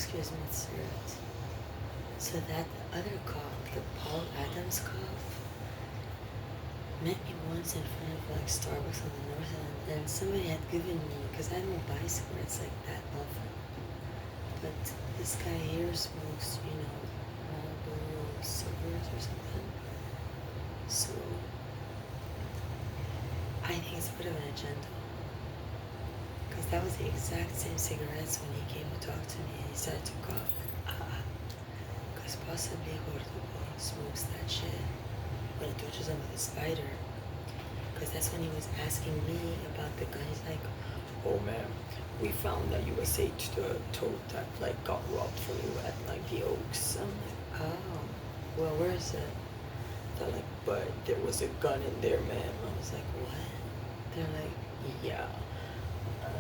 excuse me, it's serious. So that other cop, the Paul Adams cop, met me once in front of like Starbucks on the north end, and somebody had given me, because I don't buy cigarettes like that often, but this guy here smokes, Marlboro Silvers or something. So I think it's a bit of an agenda, because that was the exact same cigarettes when he came to talk to me and he started to cough. Because possibly Cordoba smokes that shit when he touches him with a spider. Because that's when he was asking me about the gun. He's like, "Oh man, we found that USA tote that like got robbed from you at like the Oaks." I'm like, "Oh, well, where is it?" They're like, "But there was a gun in there, ma'am." I was like, "What?" They're like, "Yeah,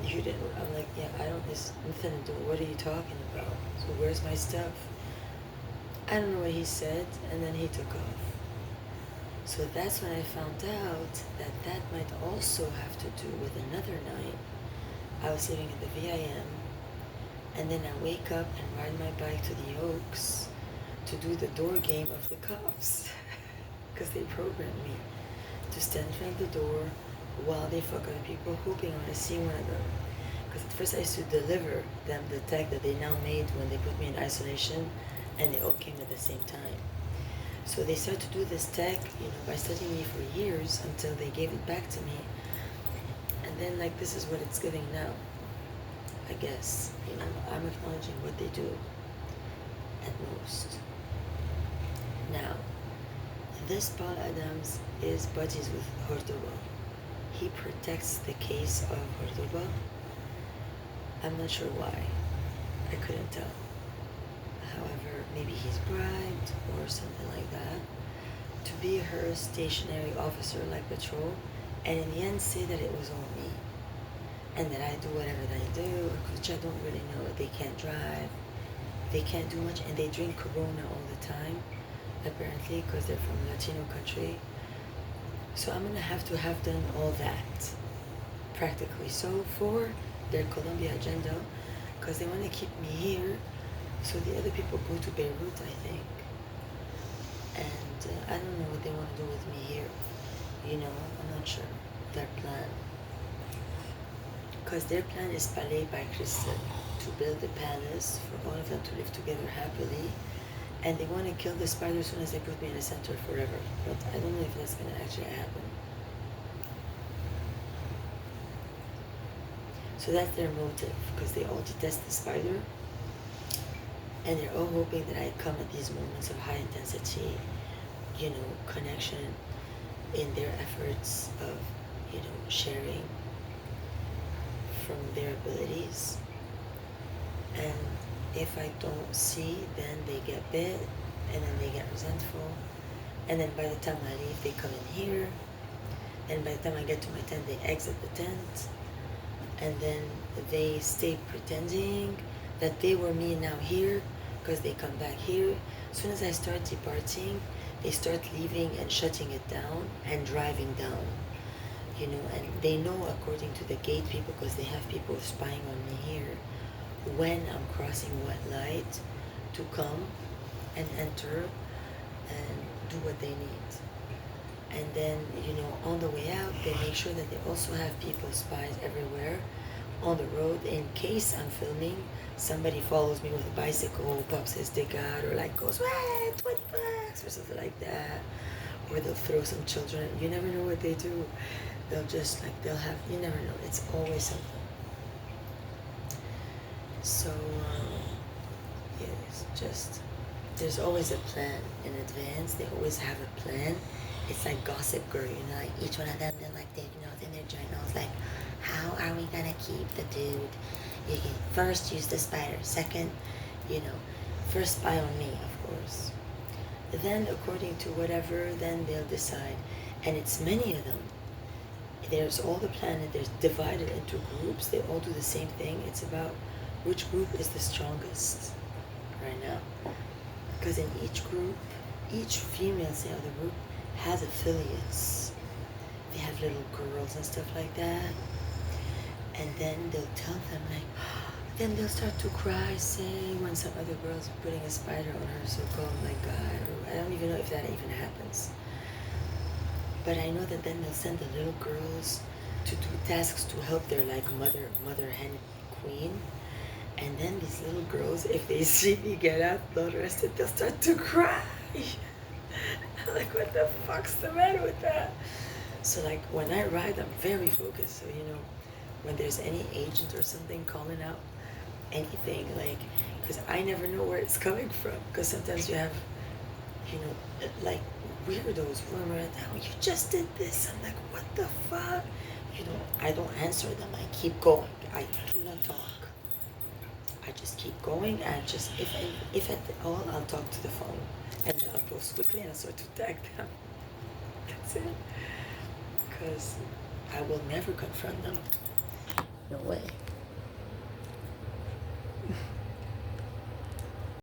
you didn't." I'm like, "Yeah, I don't. It's nothing to do. What are you talking about? So where's my stuff?" I don't know what he said, and then he took off. So that's when I found out that that might also have to do with another night. I was sitting at the VIM, and then I wake up and ride my bike to the Oaks to do the door game of the cops. Because they programmed me to stand in front of the door while they fuck other people, hoping I'm going to see one of them. Because at first I used to deliver them the tag that they now made when they put me in isolation, and they all came at the same time. So they started to do this tech, by studying me for years until they gave it back to me. And then, like, this is what it's giving now. I guess, I'm acknowledging what they do at most. Now, this Paul Adams is buddies with Cordoba. He protects the case of Cordoba. I'm not sure why. I couldn't tell. However, maybe he's bribed or something like that to be her stationary officer like patrol, and in the end say that it was all me and that I do whatever they do, which I don't really know. They can't drive, they can't do much, and they drink Corona all the time, apparently, because they're from a Latino country. So I'm gonna have to have done all that practically. So for their Colombia agenda, because they want to keep me here, so the other people go to Beirut, I think. And I don't know what they want to do with me here. I'm not sure their plan. Because their plan is Palais by Crystal, to build a palace for all of them to live together happily. And they want to kill the spider as soon as they put me in a center forever. But I don't know if that's going to actually happen. So that's their motive, because they all detest the spider. And they're all hoping that I come at these moments of high intensity, connection in their efforts of, sharing from their abilities. And if I don't see, then they get bit, and then they get resentful. And then by the time I leave, they come in here. And by the time I get to my tent, they exit the tent. And then they stay pretending that they were me now here, because they come back here. As soon as I start departing, they start leaving and shutting it down and driving down, and they know, according to the gate people, because they have people spying on me here, when I'm crossing what light to come and enter and do what they need. And then, on the way out, they make sure that they also have people, spies everywhere on the road, in case I'm filming, somebody follows me with a bicycle, pops his dick out, or like goes, "What, $20," or something like that. Or they'll throw some children. You never know what they do. They'll just you never know. It's always something. So, it's just, there's always a plan in advance. They always have a plan. It's like Gossip Girl, like each one of them, they're like, in their journals, like, how are we gonna keep the dude? You can first use the spider, second, first spy on me, of course. Then, according to whatever, then they'll decide. And it's many of them. There's all the planet, there's divided into groups. They all do the same thing. It's about which group is the strongest right now. Because in each group, each female, say, of the group has affiliates. They have little girls and stuff like that. And then they'll tell them, like, Then they'll start to cry, say, when some other girl's putting a spider on her so-called like guy. Or I don't even know if that even happens. But I know that then they'll send the little girls to do tasks to help their like mother hen queen. And then these little girls, if they see me get out not rested, they'll start to cry. I'm like, what the fuck's the matter with that? So like when I ride, I'm very focused. So when there's any agent or something calling out anything, like, because I never know where it's coming from. Because sometimes you have, like weirdos when we're down. You just did this. I'm like, what the fuck? I don't answer them. I keep going. I do not talk. I just keep going, and just if at all, I'll talk to the phone, and then I'll post quickly and I'll start to tag them. That's it. Because I will never confront them. No way.